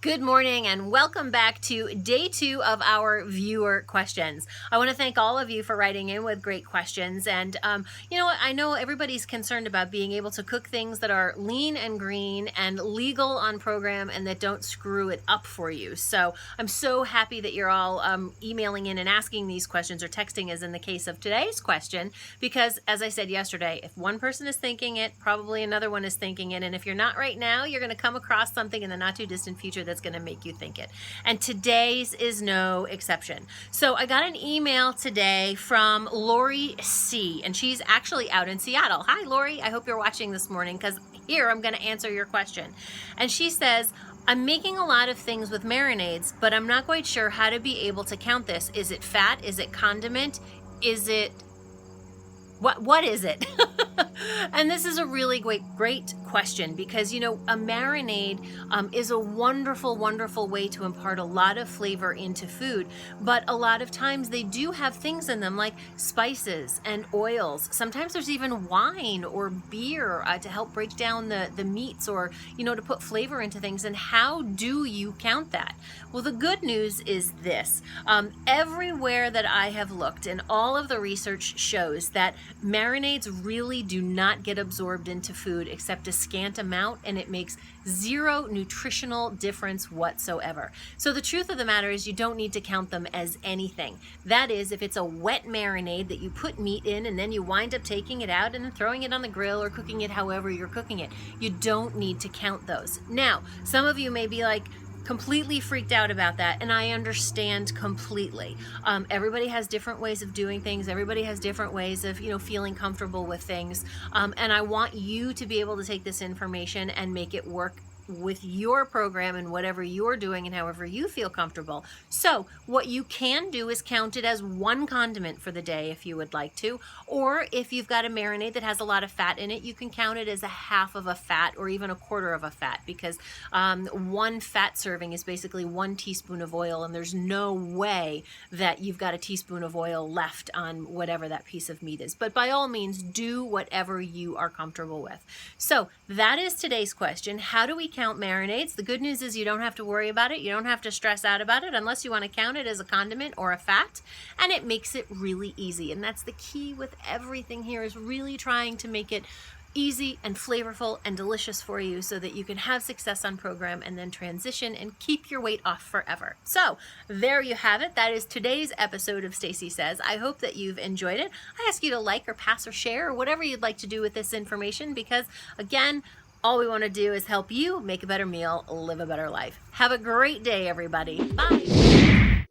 Good morning and welcome back to day 2 of our viewer questions. I want to thank all of you for writing in with great questions. And you know what? I know everybody's concerned about being able to cook things that are lean and green and legal on program and that don't screw it up for you. So I'm so happy that you're all emailing in and asking these questions or texting, as in the case of today's question, because as I said yesterday, if one person is thinking it, probably another one is thinking it. And if you're not right now, you're going to come across something in the not too distant future that's going to make you think it. And today's is no exception. So I got an email today from Lori C, and she's actually out in Seattle. Hi, Lori. I hope you're watching this morning because here I'm going to answer your question. And she says, I'm making a lot of things with marinades, but I'm not quite sure how to be able to count this. Is it fat? Is it condiment? Is it what is it? And this is a really great question because, you know, a marinade is a wonderful, wonderful way to impart a lot of flavor into food. But a lot of times they do have things in them like spices and oils. Sometimes there's even wine or beer to help break down the meats or, you know, to put flavor into things. And how do you count that? Well, the good news is this. Everywhere that I have looked and all of the research shows that marinades really do not get absorbed into food except a scant amount, and it makes zero nutritional difference whatsoever. So the truth of the matter is you don't need to count them as anything. That is, if it's a wet marinade that you put meat in and then you wind up taking it out and then throwing it on the grill or cooking it however you're cooking it, you don't need to count those. Now, some of you may be like, completely freaked out about that, and I understand completely. Everybody has different ways of doing things. Everybody has different ways of, you know, feeling comfortable with things. And I want you to be able to take this information and make it work with your program and whatever you're doing and however you feel comfortable. So what you can do is count it as one condiment for the day if you would like to, or if you've got a marinade that has a lot of fat in it, you can count it as a half of a fat or even a quarter of a fat, because one fat serving is basically 1 teaspoon of oil, and there's no way that you've got a teaspoon of oil left on whatever that piece of meat is. But by all means, do whatever you are comfortable with. So that is today's question. How do we count marinades? The good news is you don't have to worry about it. You don't have to stress out about it unless you want to count it as a condiment or a fat, and it makes it really easy. And that's the key with everything here, is really trying to make it easy and flavorful and delicious for you so that you can have success on program and then transition and keep your weight off forever. So there you have it. That is today's episode of Stacey Says. I hope that you've enjoyed it. I ask you to like or pass or share or whatever you'd like to do with this information, because again, all we want to do is help you make a better meal, live a better life. Have a great day, everybody. Bye.